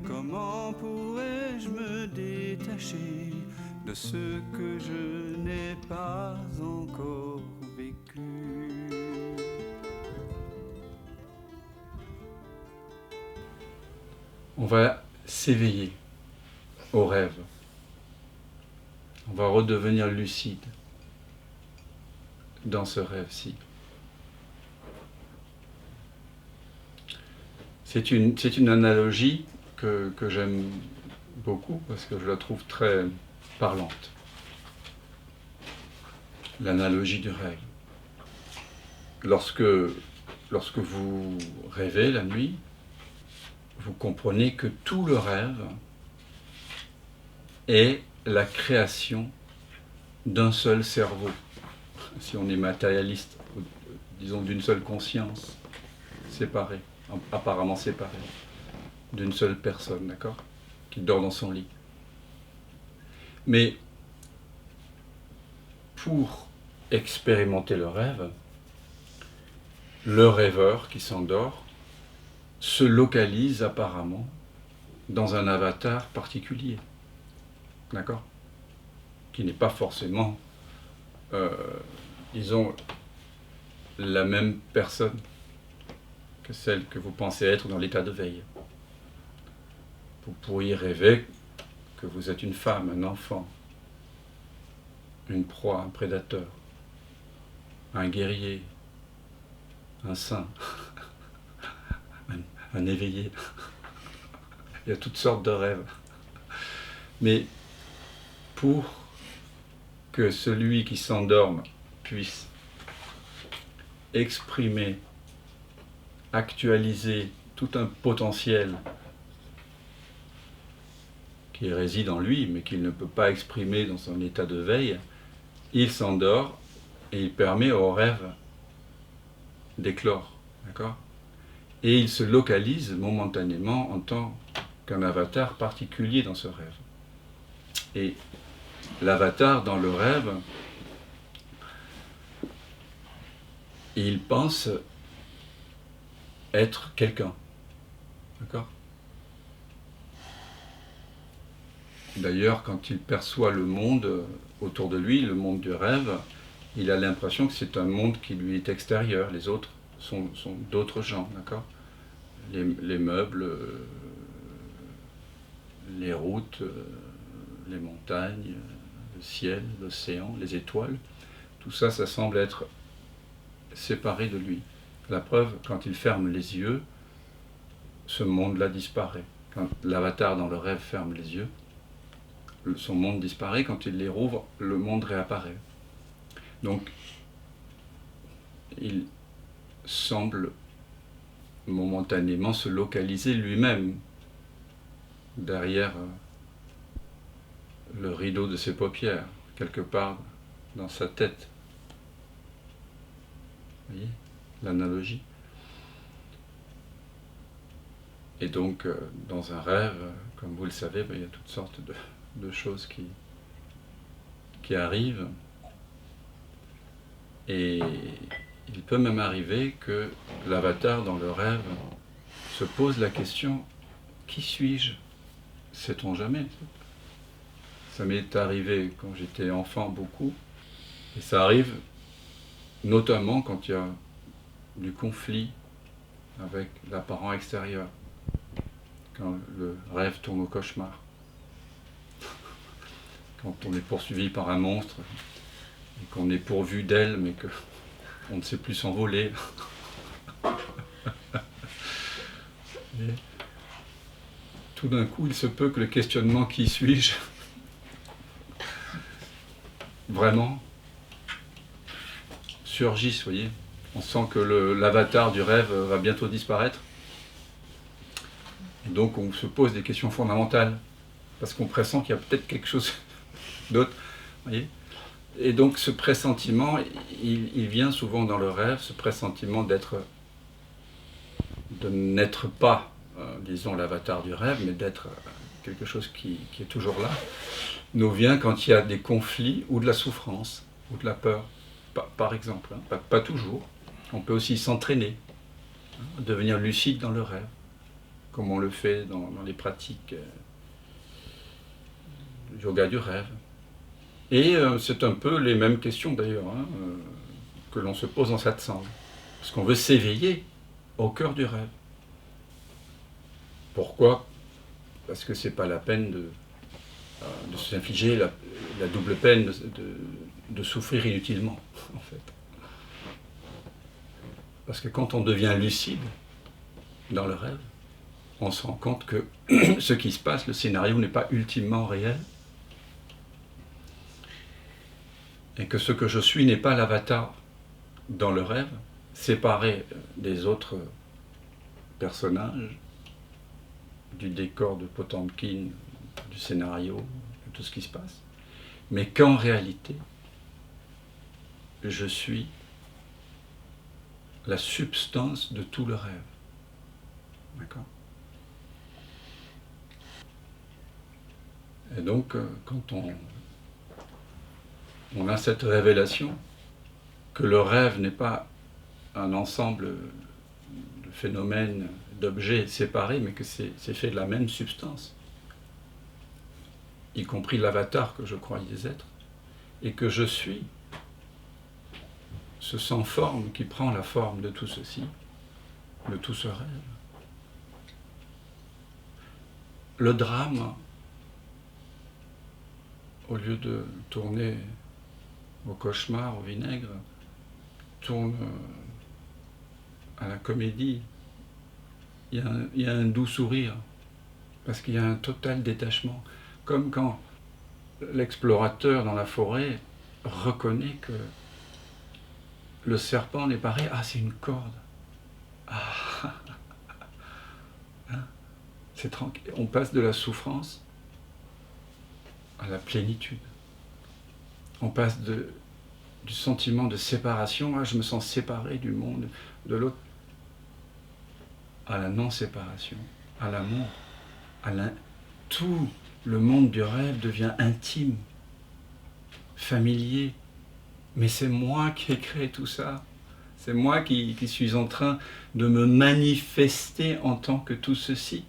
Comment pourrais-je me détacher de ce que je n'ai pas encore vécu? On va s'éveiller au rêve. On va redevenir lucide dans ce rêve-ci. C'est une analogie que j'aime beaucoup parce que je la trouve très parlante. L'analogie du rêve. Lorsque vous rêvez la nuit, vous comprenez que tout le rêve est la création d'un seul cerveau. Si on est matérialiste, disons d'une seule conscience, séparée, apparemment séparée, d'une seule personne, d'accord, qui dort dans son lit. Mais pour expérimenter le rêveur qui s'endort se localise apparemment dans un avatar particulier, d'accord, qui n'est pas forcément, disons, la même personne que celle que vous pensez être dans l'état de veille. Vous pourriez rêver que vous êtes une femme, un enfant, une proie, un prédateur, un guerrier, un saint, un éveillé. Il y a toutes sortes de rêves. Mais pour que celui qui s'endorme puisse exprimer, actualiser tout un potentiel qui réside en lui, mais qu'il ne peut pas exprimer dans son état de veille, il s'endort et il permet au rêve d'éclore, d'accord ? Et il se localise momentanément en tant qu'un avatar particulier dans ce rêve. Et l'avatar dans le rêve, il pense être quelqu'un, d'accord ? D'ailleurs, quand il perçoit le monde autour de lui, le monde du rêve, il a l'impression que c'est un monde qui lui est extérieur. Les autres sont d'autres gens, d'accord ? Les meubles, les routes, les montagnes, le ciel, l'océan, les étoiles, tout ça, ça semble être séparé de lui. La preuve, quand il ferme les yeux, ce monde-là disparaît. Quand l'avatar dans le rêve ferme les yeux, son monde disparaît. Quand il les rouvre, le monde réapparaît. Donc, il semble momentanément se localiser lui-même derrière le rideau de ses paupières, quelque part dans sa tête. Vous voyez l'analogie? Et donc, dans un rêve, comme vous le savez, il y a toutes sortes de choses qui arrivent. Et il peut même arriver que l'avatar dans le rêve se pose la question « Qui suis-je » Sait-on jamais. Ça m'est arrivé quand j'étais enfant beaucoup, et ça arrive notamment quand il y a du conflit avec l'apparent extérieur, quand le rêve tourne au cauchemar, quand on est poursuivi par un monstre, et qu'on est pourvu d'ailes, mais qu'on ne sait plus s'envoler. Et tout d'un coup, il se peut que le questionnement « Qui suis-je » vraiment surgisse, vous voyez. On sent que l'avatar du rêve va bientôt disparaître. Et donc on se pose des questions fondamentales, parce qu'on pressent qu'il y a peut-être quelque chose d'autre, vous voyez. Et donc ce pressentiment, il vient souvent dans le rêve, ce pressentiment de n'être pas, disons, l'avatar du rêve, mais d'être quelque chose qui est toujours là, nous vient quand il y a des conflits ou de la souffrance, ou de la peur, par exemple. Pas toujours. On peut aussi s'entraîner, devenir lucide dans le rêve. comme on le fait dans les pratiques du yoga du rêve. Et c'est un peu les mêmes questions d'ailleurs que l'on se pose dans satsang. Parce qu'on veut s'éveiller au cœur du rêve. Pourquoi ? Parce que c'est pas la peine de s'infliger la double peine de souffrir inutilement, en fait. Parce que quand on devient lucide dans le rêve, on se rend compte que ce qui se passe, le scénario n'est pas ultimement réel, et que ce que je suis n'est pas l'avatar dans le rêve, séparé des autres personnages, du décor de Potemkin, du scénario, de tout ce qui se passe, mais qu'en réalité, je suis la substance de tout le rêve. D'accord ? Et donc, quand on a cette révélation que le rêve n'est pas un ensemble de phénomènes, d'objets séparés, mais que c'est fait de la même substance, y compris l'avatar que je croyais être, et que je suis ce sans forme qui prend la forme de tout ceci, de tout ce rêve. Le drame, au lieu de tourner au cauchemar, au vinaigre, tourne à la comédie. Il y a un doux sourire, parce qu'il y a un total détachement. Comme quand l'explorateur dans la forêt reconnaît que le serpent n'est pas réel. Ah, c'est une corde. Ah, hein, c'est tranquille. On passe de la souffrance à la plénitude. On passe du sentiment de séparation, ah, je me sens séparé du monde, de l'autre, à la non-séparation, à l'amour, tout le monde du rêve devient intime, familier. Mais c'est moi qui ai créé tout ça. C'est moi qui suis en train de me manifester en tant que tout ceci.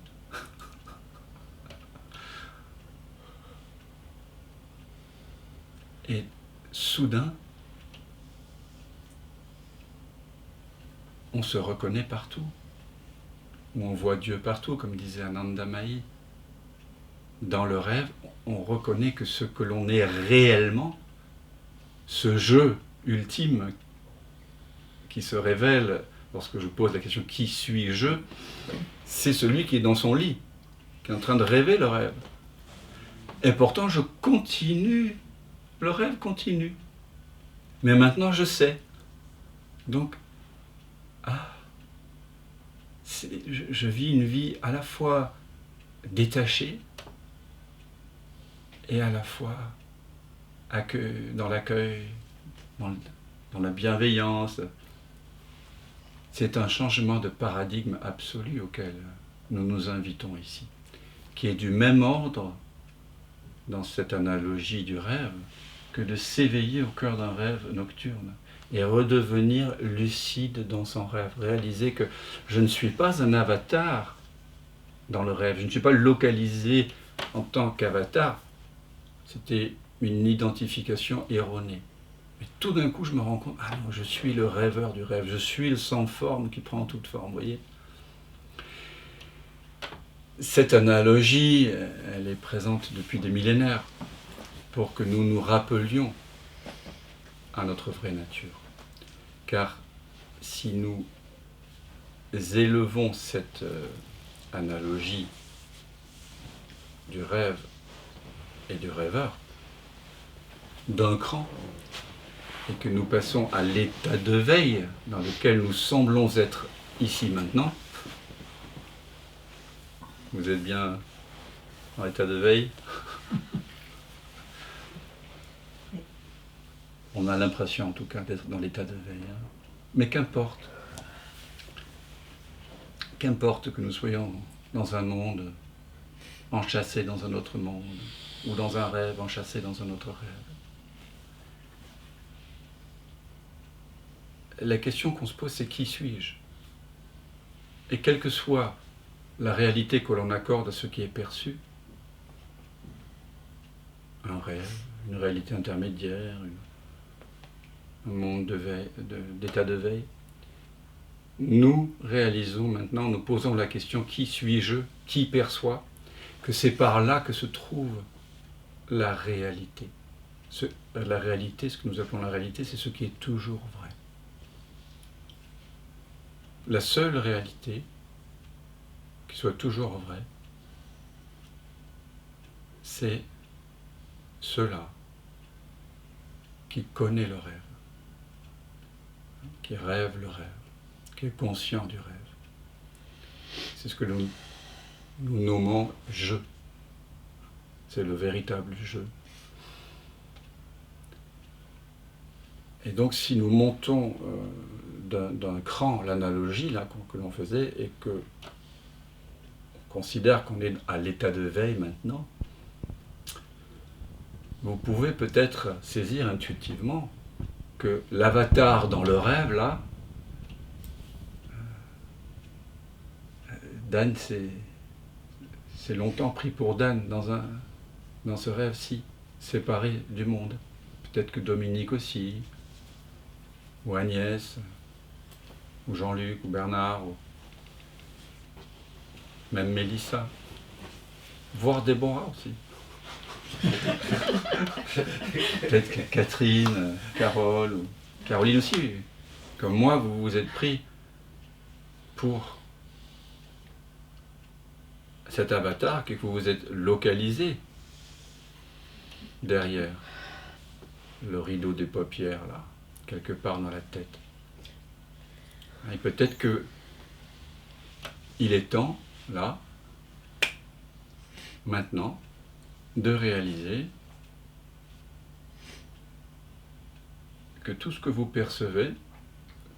Et soudain, on se reconnaît partout. Ou on voit Dieu partout, comme disait Ananda Mahi. Dans le rêve, on reconnaît que ce que l'on est réellement, ce jeu ultime qui se révèle lorsque je pose la question « Qui suis-je ?», c'est celui qui est dans son lit, qui est en train de rêver le rêve. Et pourtant, je continue, le rêve continue. Mais maintenant, je sais. Donc, je vis une vie à la fois détachée et à la fois dans l'accueil, dans la bienveillance. C'est un changement de paradigme absolu auquel nous nous invitons ici, qui est du même ordre, dans cette analogie du rêve, que de s'éveiller au cœur d'un rêve nocturne et redevenir lucide dans son rêve. Réaliser que je ne suis pas un avatar dans le rêve, je ne suis pas localisé en tant qu'avatar. C'était une identification erronée. Mais tout d'un coup, je me rends compte, ah non, je suis le rêveur du rêve, je suis le sans forme qui prend toute forme, vous voyez. Cette analogie, elle est présente depuis des millénaires, pour que nous nous rappelions à notre vraie nature. Car si nous élevons cette analogie du rêve et du rêveur d'un cran, et que nous passons à l'état de veille dans lequel nous semblons être ici maintenant, vous êtes bien en état de veille? On a l'impression en tout cas d'être dans l'état de veille. Mais qu'importe. Qu'importe que nous soyons dans un monde enchâssé dans un autre monde, ou dans un rêve enchâssé dans un autre rêve. La question qu'on se pose, c'est qui suis-je? Et quelle que soit la réalité que l'on accorde à ce qui est perçu, un rêve, une réalité intermédiaire, un monde d'état de veille, nous réalisons maintenant, nous posons la question qui suis-je, qui perçoit, que c'est par là que se trouve la réalité. La réalité, ce que nous appelons la réalité, c'est ce qui est toujours vrai. La seule réalité qui soit toujours vraie, c'est cela qui connaît le rêve, qui rêve le rêve, qui est conscient du rêve. C'est ce que nous nommons « je ». C'est le véritable « je ». Et donc si nous montons d'un cran l'analogie là, que l'on faisait et qu'on considère qu'on est à l'état de veille maintenant, vous pouvez peut-être saisir intuitivement que l'avatar dans le rêve, là, Dan c'est longtemps pris pour Dan dans ce rêve-ci, séparé du monde. Peut-être que Dominique aussi, ou Agnès, ou Jean-Luc, ou Bernard, ou même Mélissa, voire Déborah aussi. Peut-être que Catherine, Carole, ou Caroline aussi. Comme moi, vous vous êtes pris pour cet avatar, que vous vous êtes localisé derrière le rideau des paupières, là, quelque part dans la tête. Et peut-être que il est temps, là, maintenant, de réaliser que tout ce que vous percevez,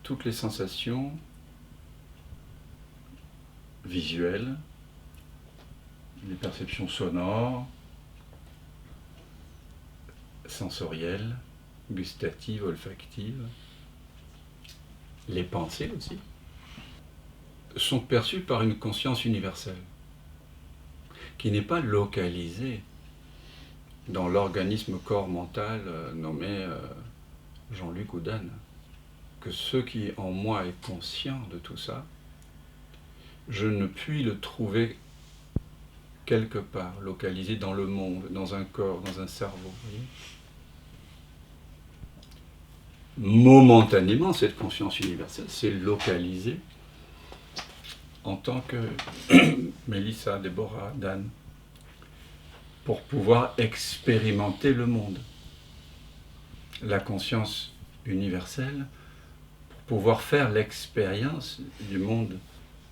toutes les sensations visuelles, les perceptions sonores, sensorielles, gustatives, olfactives, les pensées aussi, sont perçues par une conscience universelle, qui n'est pas localisée dans l'organisme corps mental nommé Jean-Luc ou Dan. Que ce qui en moi est conscient de tout ça, je ne puis le trouver quelque part, localisé dans le monde, dans un corps, dans un cerveau. Vous voyez ? Momentanément, cette conscience universelle s'est localisée en tant que Mélissa, Déborah, Dan, pour pouvoir expérimenter le monde. La conscience universelle, pour pouvoir faire l'expérience du monde,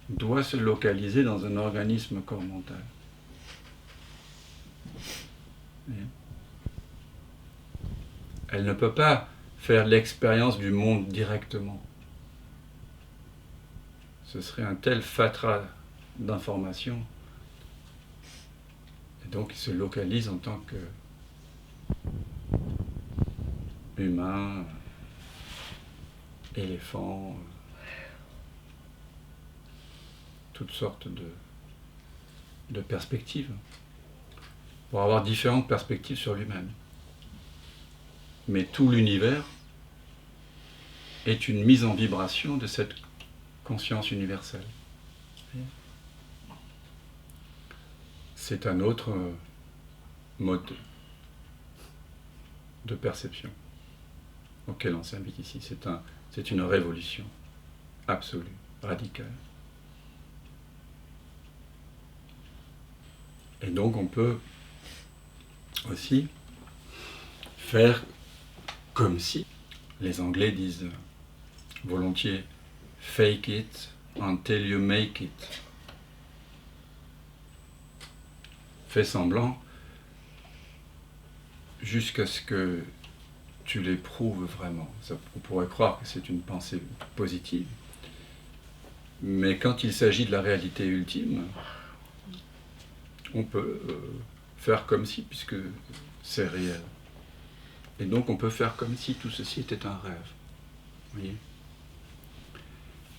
doit se localiser dans un organisme corps mental. Elle ne peut pas faire l'expérience du monde directement. Ce serait un tel fatras d'informations. Et donc il se localise en tant que humain, éléphant, toutes sortes de perspectives, pour avoir différentes perspectives sur lui-même. Mais tout l'univers est une mise en vibration de cette conscience universelle. C'est un autre mode de perception auquel on s'invite ici. C'est une révolution absolue, radicale. Et donc on peut aussi faire comme si, les Anglais disent volontiers fake it until you make it. Fais semblant jusqu'à ce que tu l'éprouves vraiment. On pourrait croire que c'est une pensée positive, mais quand il s'agit de la réalité ultime, on peut faire comme si, puisque c'est réel. Et donc on peut faire comme si tout ceci était un rêve. Vous voyez ?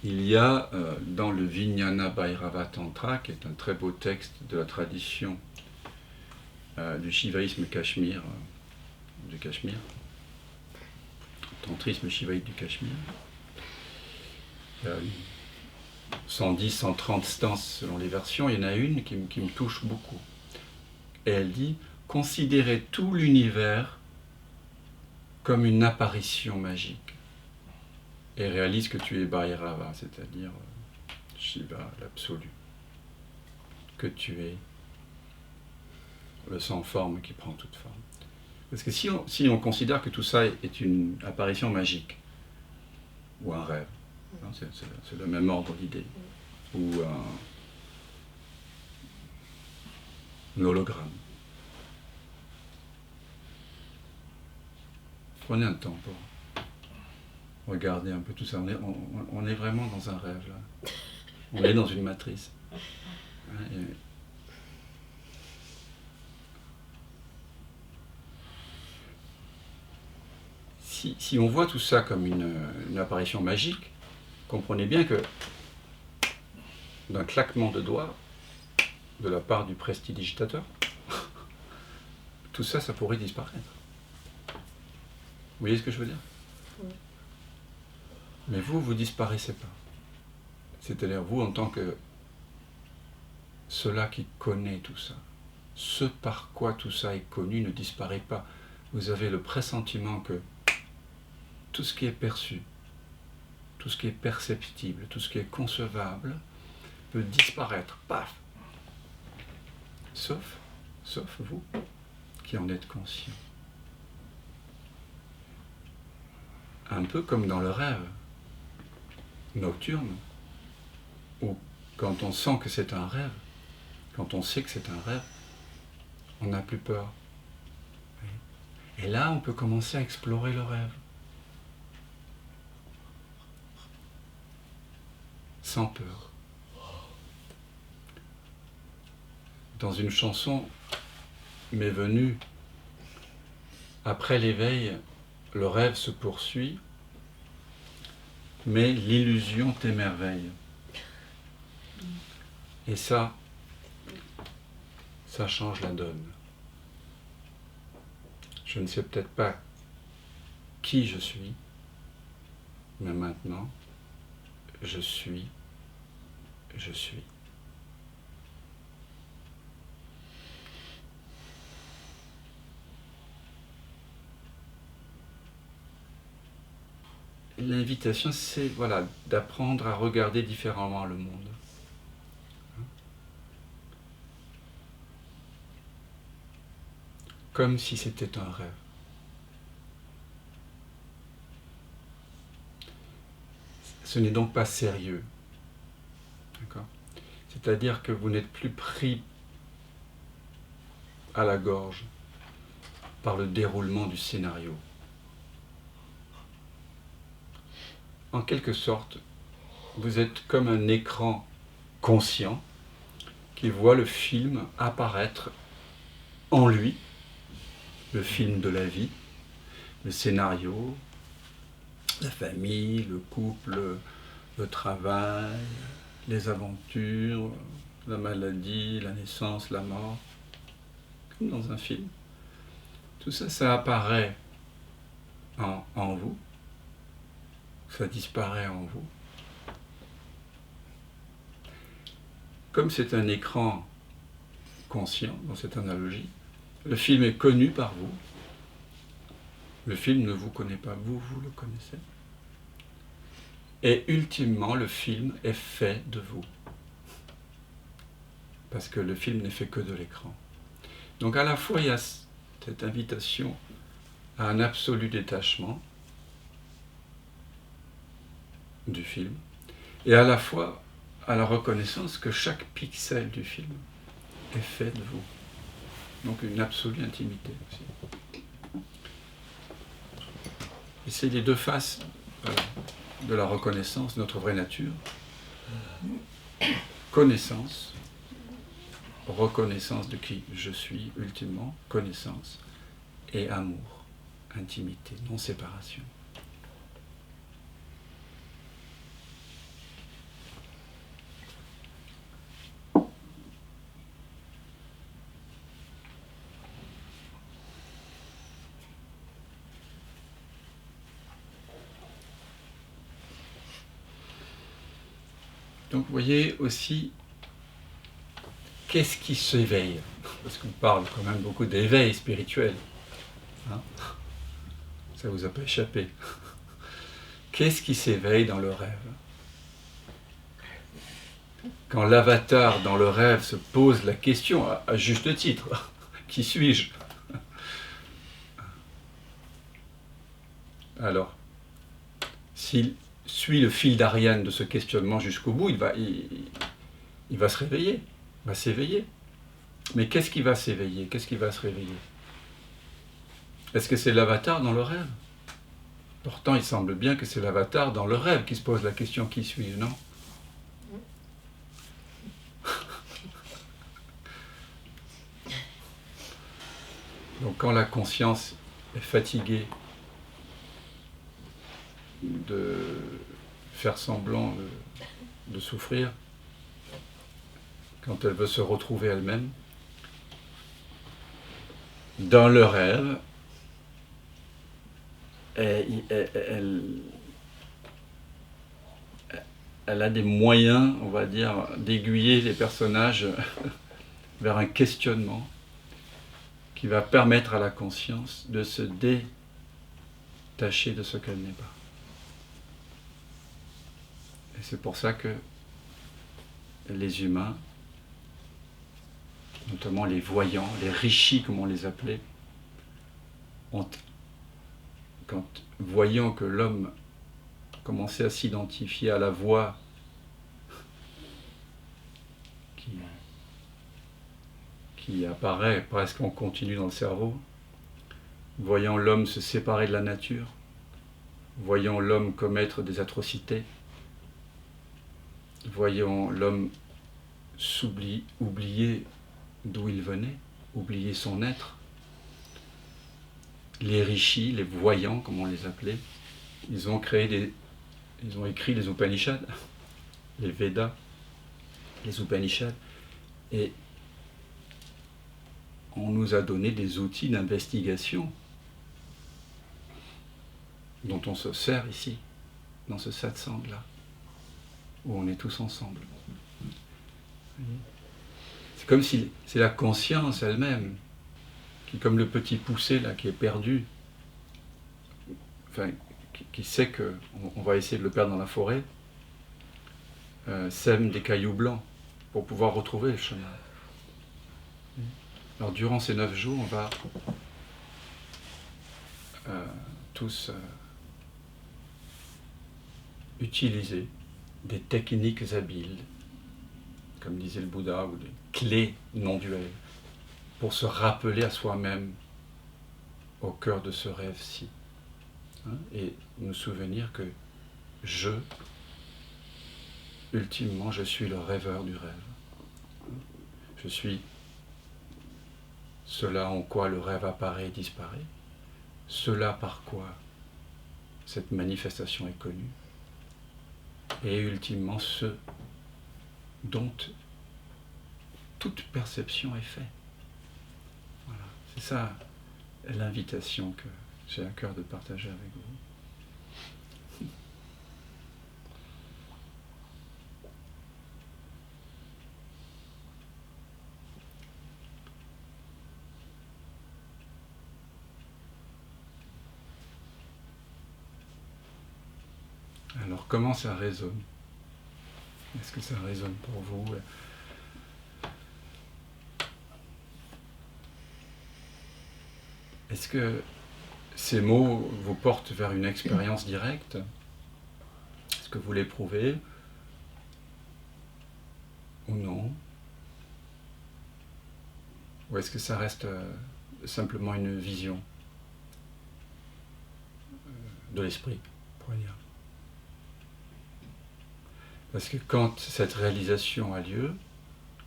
il y a dans le Vijnana Bhairava Tantra, qui est un très beau texte de la tradition du shivaïsme Cachemire, du Cachemire, tantrisme shivaïque du Cachemire. Il y a 110, 130 stances selon les versions, il y en a une qui me touche beaucoup. Et elle dit « Considérez tout l'univers comme une apparition magique. » Et réalise que tu es Bhairava, c'est-à-dire Shiva, l'absolu. Que tu es le sans forme qui prend toute forme. Parce que si on considère que tout ça est une apparition magique, ou un rêve, hein, c'est le même ordre d'idée, ou un hologramme. Prenez un temps pour regarder un peu tout ça. On est vraiment dans un rêve, là. On est dans une matrice. Si on voit tout ça comme une apparition magique, comprenez bien que d'un claquement de doigts de la part du prestidigitateur, tout ça, ça pourrait disparaître. Vous voyez ce que je veux dire? Oui. Mais vous disparaissez pas. C'est-à-dire vous, en tant que cela qui connaît tout ça, ce par quoi tout ça est connu ne disparaît pas. Vous avez le pressentiment que tout ce qui est perçu, tout ce qui est perceptible, tout ce qui est concevable, peut disparaître, paf! Sauf vous, qui en êtes conscient. Un peu comme dans le rêve nocturne, où quand on sent que c'est un rêve, quand on sait que c'est un rêve, on n'a plus peur. Et là, on peut commencer à explorer le rêve. Sans peur. Dans une chanson m'est venue, après l'éveil, le rêve se poursuit, mais l'illusion t'émerveille. Et ça change la donne. Je ne sais peut-être pas qui je suis, mais maintenant, je suis. L'invitation, c'est voilà, d'apprendre à regarder différemment le monde. Comme si c'était un rêve. Ce n'est donc pas sérieux. D'accord ? C'est-à-dire que vous n'êtes plus pris à la gorge par le déroulement du scénario. En quelque sorte, vous êtes comme un écran conscient qui voit le film apparaître en lui, le film de la vie, le scénario, la famille, le couple, le travail, les aventures, la maladie, la naissance, la mort, comme dans un film. Tout ça, ça apparaît en vous, ça disparaît en vous. Comme c'est un écran conscient, dans cette analogie, le film est connu par vous. Le film ne vous connaît pas, vous le connaissez. Et ultimement, le film est fait de vous. Parce que le film n'est fait que de l'écran. Donc à la fois, il y a cette invitation à un absolu détachement du film, et à la fois à la reconnaissance que chaque pixel du film est fait de vous. Donc une absolue intimité aussi. Et c'est les deux faces de la reconnaissance de notre vraie nature. Connaissance, reconnaissance de qui je suis, ultimement, connaissance, et amour, intimité, non-séparation. Donc vous voyez aussi, qu'est-ce qui s'éveille? Parce qu'on parle quand même beaucoup d'éveil spirituel. Hein, ça vous a pas échappé. Qu'est-ce qui s'éveille dans le rêve? Quand l'avatar dans le rêve se pose la question, à juste titre, qui suis-je? Alors, s'il suit le fil d'Ariane de ce questionnement jusqu'au bout, il va se réveiller, il va s'éveiller. Mais qu'est-ce qui va s'éveiller? Qu'est-ce qui va se réveiller? Est-ce que c'est l'avatar dans le rêve? Pourtant, il semble bien que c'est l'avatar dans le rêve qui se pose la question qui suis-je, non? Donc quand la conscience est fatiguée de faire semblant de souffrir, quand elle veut se retrouver elle-même, dans le rêve, elle a des moyens, on va dire, d'aiguiller les personnages vers un questionnement qui va permettre à la conscience de se détacher de ce qu'elle n'est pas. Et c'est pour ça que les humains, notamment les voyants, les rishis comme on les appelait, quand voyant que l'homme commençait à s'identifier à la voix qui apparaît presque en continu dans le cerveau, voyant l'homme se séparer de la nature, voyant l'homme commettre des atrocités, voyant l'homme oublier d'où il venait, oublier son être, les rishis, les voyants, comme on les appelait, ils ont écrit les Upanishads, les Védas, les Upanishads, et on nous a donné des outils d'investigation dont on se sert ici, dans ce satsang-là, où on est tous ensemble. C'est comme si c'est la conscience elle-même, qui, comme le petit poussé là, qui est perdu, enfin, qui sait qu'on va essayer de le perdre dans la forêt, sème des cailloux blancs pour pouvoir retrouver le chemin. Alors durant ces 9 jours, on va tous utiliser des techniques habiles, comme disait le Bouddha, ou des clés non duelles, pour se rappeler à soi-même au cœur de ce rêve-ci. Et nous souvenir que ultimement, je suis le rêveur du rêve. Je suis cela en quoi le rêve apparaît et disparaît, cela par quoi cette manifestation est connue, et ultimement ce dont toute perception est faite. Voilà. C'est ça l'invitation que j'ai à cœur de partager avec vous. Alors, comment ça résonne? Est-ce que ça résonne pour vous? Est-ce que ces mots vous portent vers une expérience directe? Est-ce que vous l'éprouvez? Ou non? Ou est-ce que ça reste simplement une vision de l'esprit, on pourrait dire? Parce que quand cette réalisation a lieu,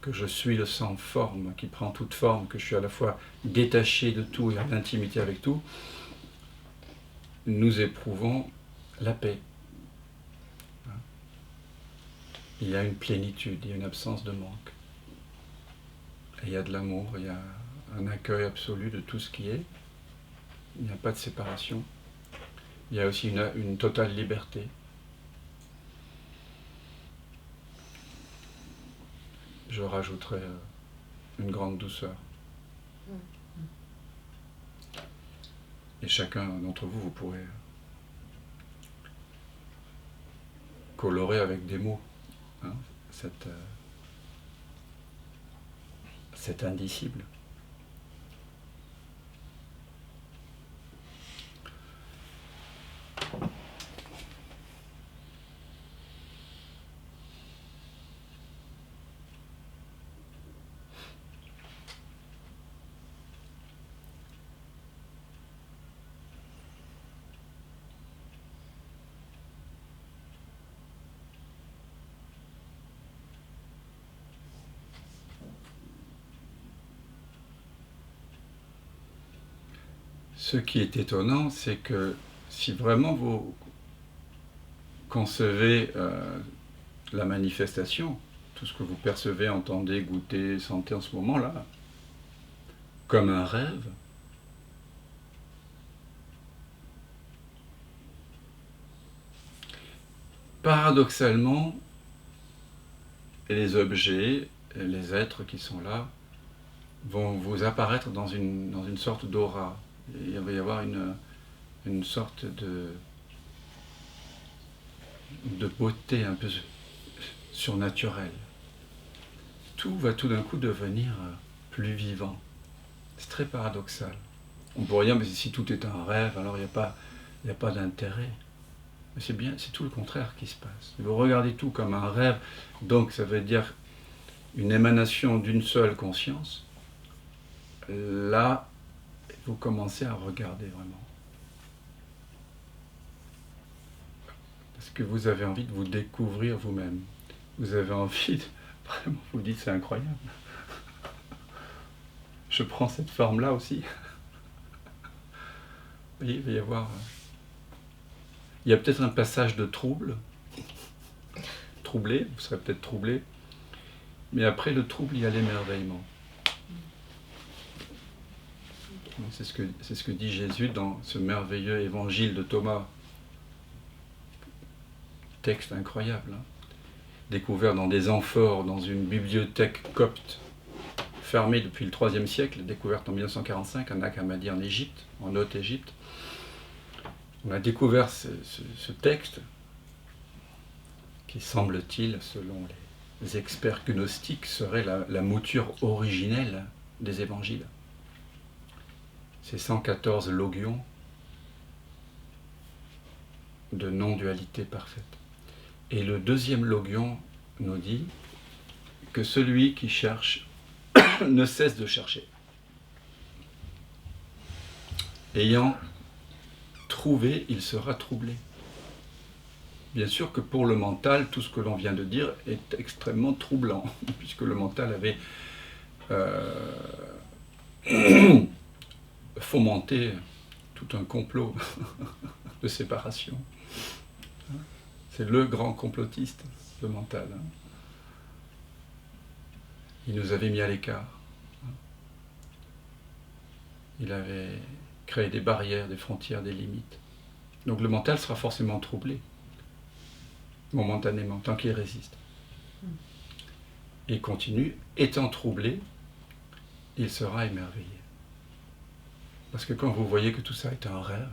que je suis le sans forme, qui prend toute forme, que je suis à la fois détaché de tout et en intimité avec tout, nous éprouvons la paix. Il y a une plénitude, il y a une absence de manque. Et il y a de l'amour, il y a un accueil absolu de tout ce qui est. Il n'y a pas de séparation. Il y a aussi une totale liberté. je rajouterai une grande douceur. Et chacun d'entre vous, vous pourrez colorer avec des mots cet indicible. Ce qui est étonnant, c'est que si vraiment vous concevez la manifestation, tout ce que vous percevez, entendez, goûtez, sentez en ce moment-là, comme un rêve, paradoxalement, les objets, les êtres qui sont là, vont vous apparaître dans une sorte d'aura. Il va y avoir une sorte de beauté un peu surnaturelle. Tout va tout d'un coup devenir plus vivant. C'est très paradoxal. On pourrait dire, mais si tout est un rêve, alors il n'y a pas d'intérêt. Mais c'est tout le contraire qui se passe. Vous regardez tout comme un rêve, donc ça veut dire une émanation d'une seule conscience. Là, vous commencez à regarder vraiment. Parce que vous avez envie de vous découvrir vous-même. Vous avez envie de... Vraiment, vous dites, c'est incroyable. Je prends cette forme-là aussi. Vous voyez, il va y avoir... Il y a peut-être un passage de trouble. Troublé, vous serez peut-être troublé. Mais après le trouble, il y a l'émerveillement. C'est ce que dit Jésus dans ce merveilleux évangile de Thomas. Texte incroyable, hein, découvert dans des amphores, dans une bibliothèque copte, fermée depuis le IIIe siècle, découverte en 1945 à Nag Hammadi en Égypte, en Haute-Égypte. On a découvert ce texte qui, semble-t-il, selon les experts gnostiques, serait la mouture originelle des évangiles. Ces 114 logions de non-dualité parfaite. Et le deuxième logion nous dit que celui qui cherche ne cesse de chercher. Ayant trouvé, il sera troublé. Bien sûr que pour le mental, tout ce que l'on vient de dire est extrêmement troublant, puisque le mental avait fomenté tout un complot de séparation. C'est le grand complotiste, le mental. Il nous avait mis à l'écart. Il avait créé des barrières, des frontières, des limites. Donc le mental sera forcément troublé, momentanément, tant qu'il résiste. Et continue, étant troublé, il sera émerveillé. Parce que quand vous voyez que tout ça est un rêve,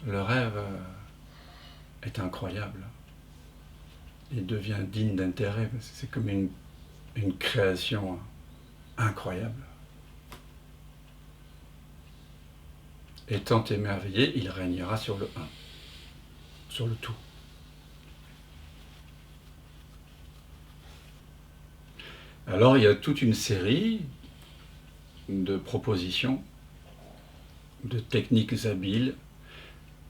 le rêve est incroyable. Il devient digne d'intérêt, parce que c'est comme une création incroyable. Étant émerveillé, il régnera sur le un, sur le tout. Alors il y a toute une série de propositions, de techniques habiles,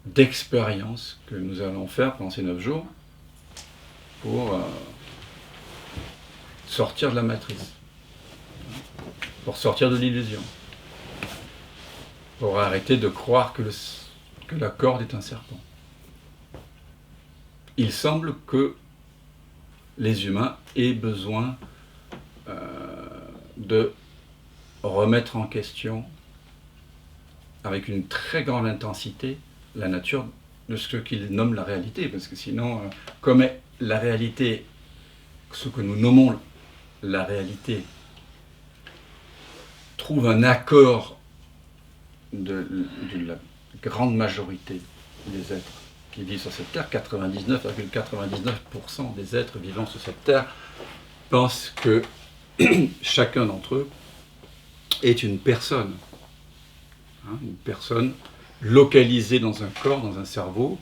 d'expériences que nous allons faire pendant ces 9 jours pour sortir de la matrice, pour sortir de l'illusion, pour arrêter de croire que la corde est un serpent. Il semble que les humains aient besoin de remettre en question avec une très grande intensité la nature de ce qu'ils nomment la réalité, parce que sinon, comme la réalité ce que nous nommons la réalité, trouve un accord de la grande majorité des êtres qui vivent sur cette terre, 99,99% des êtres vivant sur cette terre pensent que chacun d'entre eux est une personne localisée dans un corps, dans un cerveau,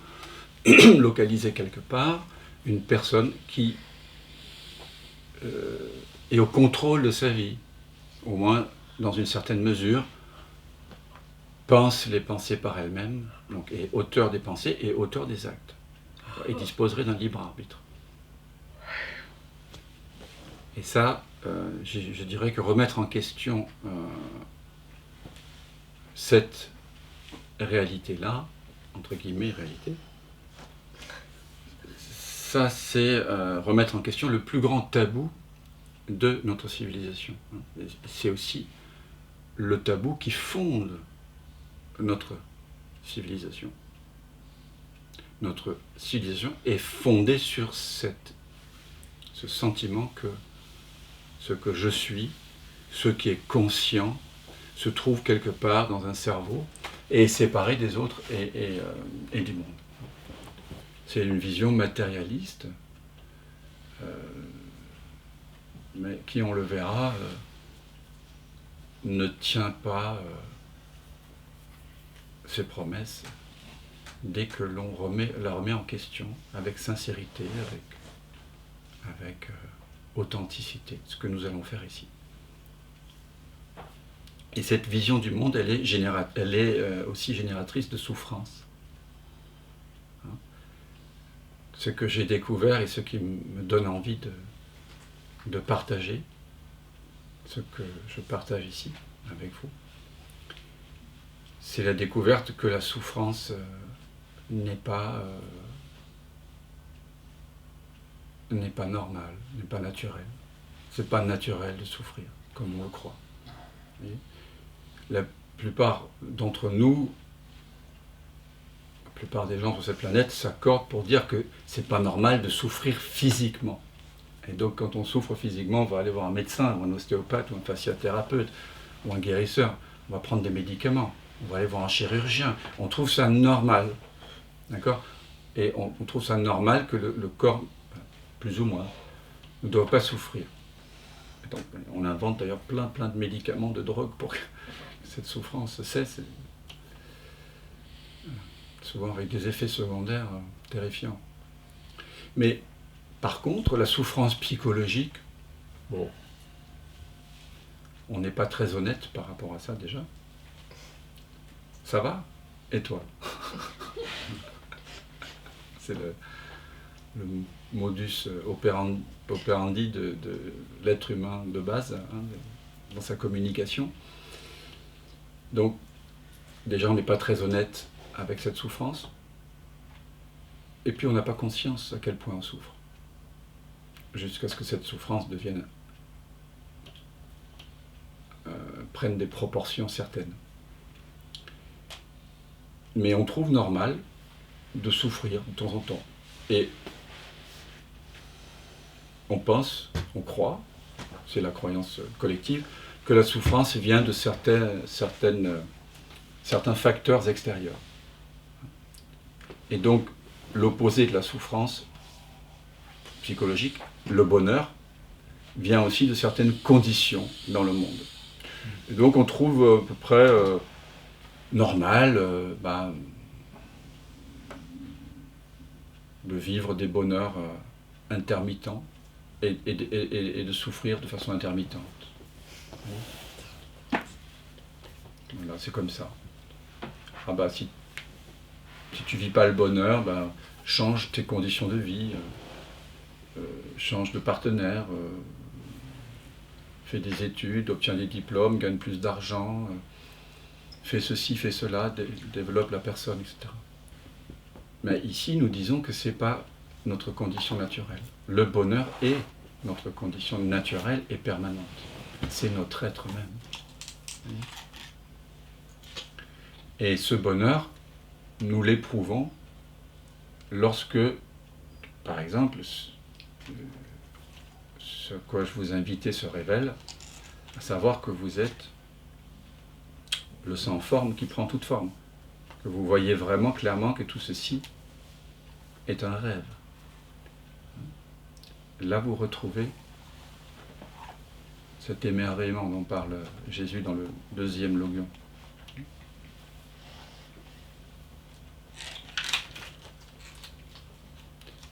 localisée quelque part, une personne qui est au contrôle de sa vie, au moins dans une certaine mesure, pense les pensées par elle-même, donc est auteur des pensées et auteur des actes, et disposerait d'un libre arbitre. Et ça, je dirais que remettre en question cette réalité-là, entre guillemets réalité, ça c'est remettre en question le plus grand tabou de notre civilisation. C'est aussi le tabou qui fonde notre civilisation. Notre civilisation est fondée sur ce sentiment que ce que je suis, ce qui est conscient, se trouve quelque part dans un cerveau et est séparé des autres et du monde. C'est une vision matérialiste, mais qui, on le verra, ne tient pas ses promesses dès que l'on la remet en question avec sincérité, avec authenticité, ce que nous allons faire ici. Et cette vision du monde, elle est aussi génératrice de souffrance. Ce que j'ai découvert et ce qui me donne envie de partager, ce que je partage ici avec vous, c'est la découverte que la souffrance n'est pas normale, n'est pas naturelle. C'est pas naturel de souffrir, comme on le croit. La plupart d'entre nous, la plupart des gens sur cette planète s'accordent pour dire que c'est pas normal de souffrir physiquement. Et donc quand on souffre physiquement, on va aller voir un médecin, ou un ostéopathe, ou un fasciathérapeute, ou un guérisseur. On va prendre des médicaments, on va aller voir un chirurgien. On trouve ça normal, d'accord ? Et on trouve ça normal que le corps, plus ou moins, ne doit pas souffrir. Donc, on invente d'ailleurs plein de médicaments, de drogues pour que cette souffrance cesse. Souvent avec des effets secondaires terrifiants. Mais par contre, la souffrance psychologique, bon, on n'est pas très honnête par rapport à ça déjà. Ça va ? Et toi ? C'est le modus operandi de l'être humain de base, dans sa communication. Donc, déjà, on n'est pas très honnête avec cette souffrance. Et puis, on n'a pas conscience à quel point on souffre. Jusqu'à ce que cette souffrance prenne des proportions certaines. Mais on trouve normal de souffrir de temps en temps. Et on pense, on croit, c'est la croyance collective, que la souffrance vient de certains facteurs extérieurs. Et donc, l'opposé de la souffrance psychologique, le bonheur, vient aussi de certaines conditions dans le monde. Et donc, on trouve à peu près normal de vivre des bonheurs intermittents et de souffrir de façon intermittente. Voilà, c'est comme ça. Si tu vis pas le bonheur, change tes conditions de vie, change de partenaire, fais des études, obtiens des diplômes, gagne plus d'argent, fais ceci, fais cela, développe la personne, etc. Mais ici, nous disons que ce n'est pas notre condition naturelle. Le bonheur est notre condition naturelle et permanente. C'est notre être même. Et ce bonheur, nous l'éprouvons lorsque, par exemple, ce à quoi je vous invitais se révèle, à savoir que vous êtes le sans forme qui prend toute forme, que vous voyez vraiment clairement que tout ceci est un rêve. Là, vous retrouvez cet émerveillement dont parle Jésus dans le 2e logion.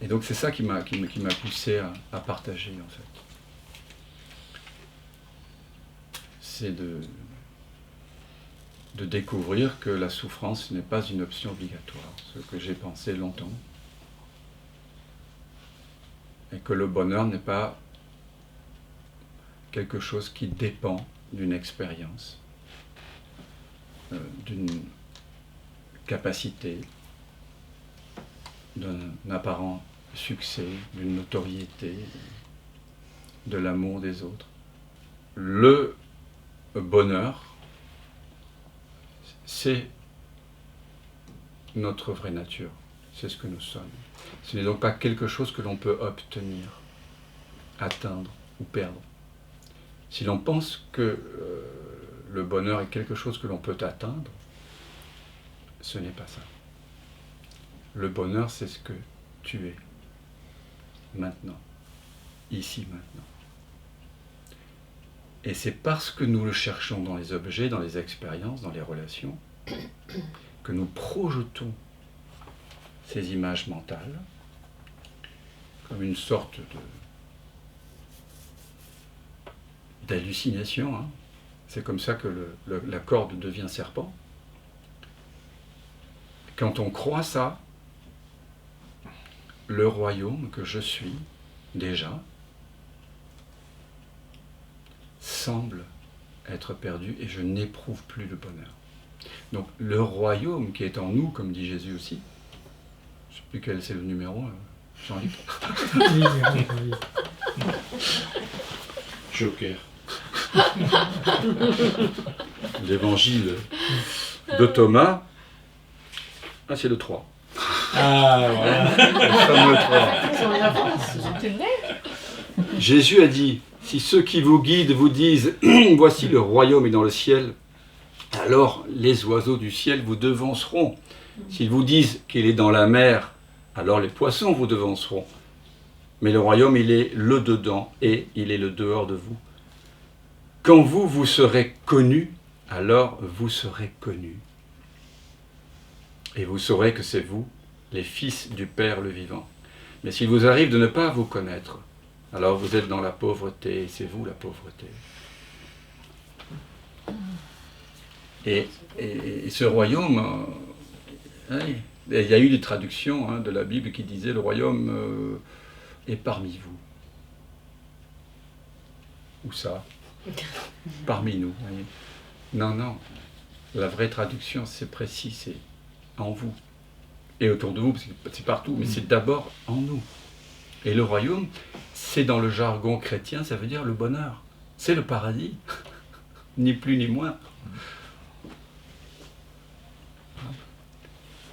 Et donc c'est ça qui m'a poussé à partager, en fait. C'est de découvrir que la souffrance n'est pas une option obligatoire, ce que j'ai pensé longtemps, et que le bonheur n'est pas quelque chose qui dépend d'une expérience, d'une capacité, d'un apparent succès, d'une notoriété, de l'amour des autres. Le bonheur, c'est notre vraie nature, c'est ce que nous sommes. Ce n'est donc pas quelque chose que l'on peut obtenir, atteindre ou perdre. Si l'on pense que le bonheur est quelque chose que l'on peut atteindre, ce n'est pas ça. Le bonheur, c'est ce que tu es, maintenant, ici, maintenant. Et c'est parce que nous le cherchons dans les objets, dans les expériences, dans les relations, que nous projetons ces images mentales comme une sorte d'hallucination. Hein. C'est comme ça que la corde devient serpent. Quand on croit ça, le royaume que je suis déjà semble être perdu et je n'éprouve plus le bonheur. Donc le royaume qui est en nous, comme dit Jésus aussi, je ne sais plus quel c'est le numéro, Jean-Luc. Joker. L'évangile de Thomas, c'est le 3. Ah, voilà. Le fameux 3. Jésus a dit, si ceux qui vous guident vous disent, voici le royaume est dans le ciel, alors les oiseaux du ciel vous devanceront. S'ils vous disent qu'il est dans la mer, alors les poissons vous devanceront. Mais le royaume, il est le dedans et il est le dehors de vous. Quand vous serez connus, alors vous serez connus. Et vous saurez que c'est vous, les fils du Père le vivant. Mais s'il vous arrive de ne pas vous connaître, alors vous êtes dans la pauvreté, et c'est vous la pauvreté. Et ce royaume, il y a eu des traductions de la Bible qui disaient le royaume est parmi vous. Où ça? Parmi nous. Voyez. Non, la vraie traduction c'est précis, c'est en vous. Et autour de vous, parce que c'est partout, mais c'est d'abord en nous. Et le royaume, c'est dans le jargon chrétien, ça veut dire le bonheur. C'est le paradis, ni plus ni moins.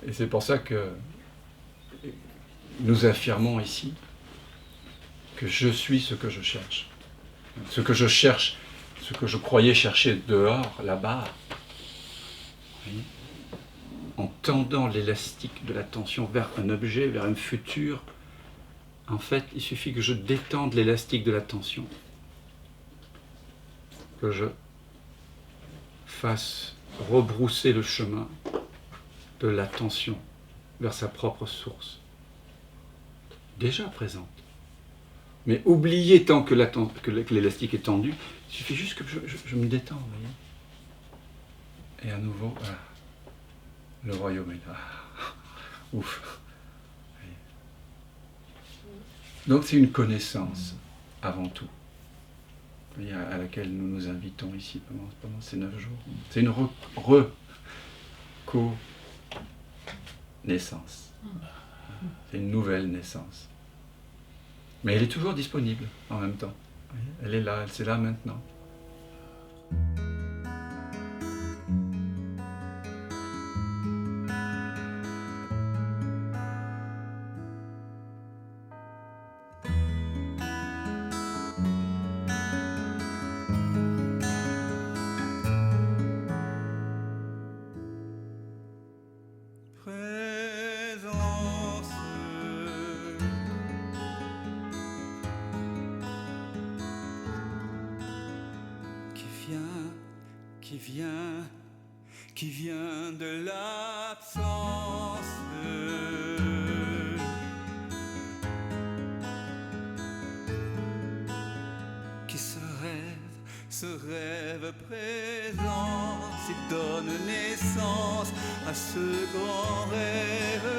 Et c'est pour ça que nous affirmons ici que je suis ce que je cherche. Ce que je cherche, ce que je croyais chercher dehors, là-bas. En tendant l'élastique de l'attention vers un objet, vers un futur, en fait, il suffit que je détende l'élastique de l'attention, que je fasse rebrousser le chemin de l'attention vers sa propre source, déjà présente. Mais oubliez tant que l'élastique est tendu, il suffit juste que je me détends, vous voyez. Et à nouveau, voilà, le royaume est là. Ouf. Donc c'est une connaissance, avant tout, à laquelle nous nous invitons ici pendant ces 9 jours. C'est une naissance. C'est une nouvelle naissance. Mais elle est toujours disponible en même temps. Elle est là, c'est là maintenant. qui vient de l'absence. Qui se rêve présent, s'il donne naissance à ce grand rêve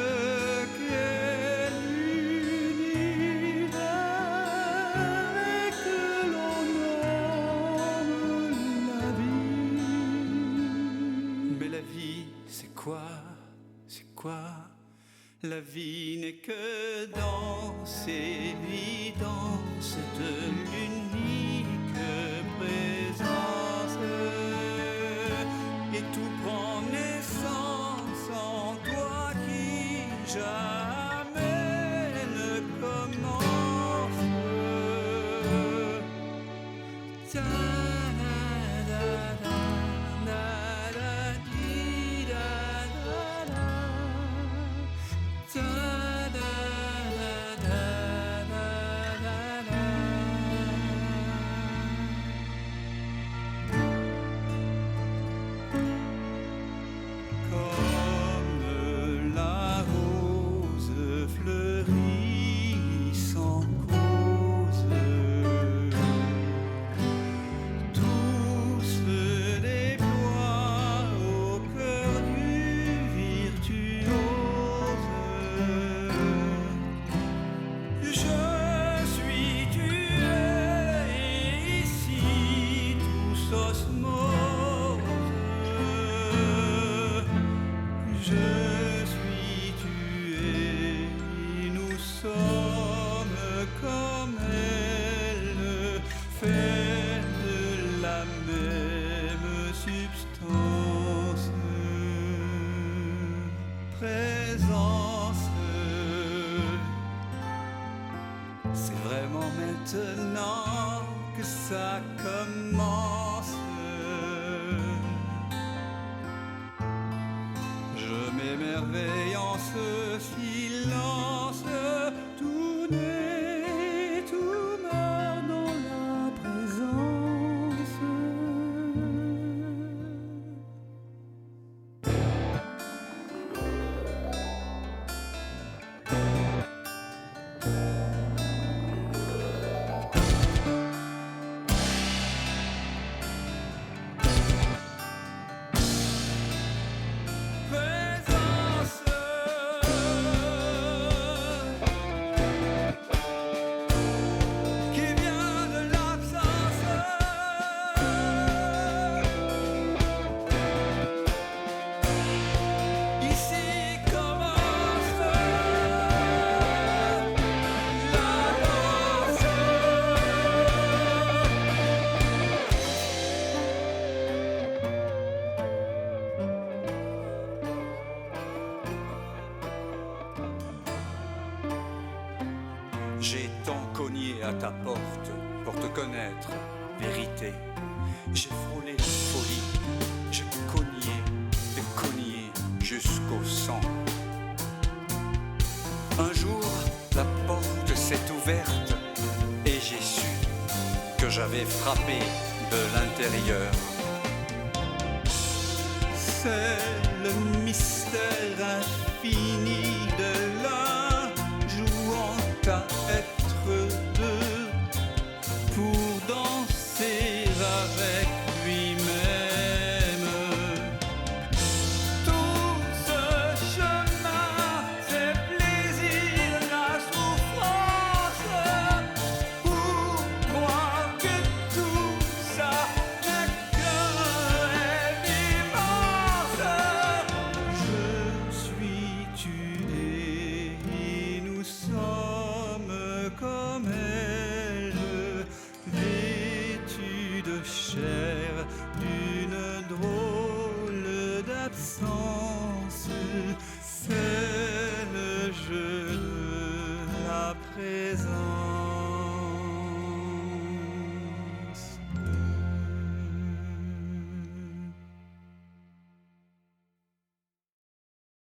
qu'est l'univers et que l'on nomme la vie. Mais la vie, c'est quoi? C'est quoi? La vie n'est que danse, évidence de l'unique présence. Et tout prend naissance en toi qui jamais ne commence. C'est vraiment maintenant que ça commence. Je m'émerveille en ce silence. Tout naît, tout meurt dans la présence. J'ai tant cogné à ta porte pour te connaître, vérité. J'ai frôlé la folie, j'ai cogné jusqu'au sang. Un jour, la porte s'est ouverte et j'ai su que j'avais frappé de l'intérieur. C'est le mystère infini de la jouant à être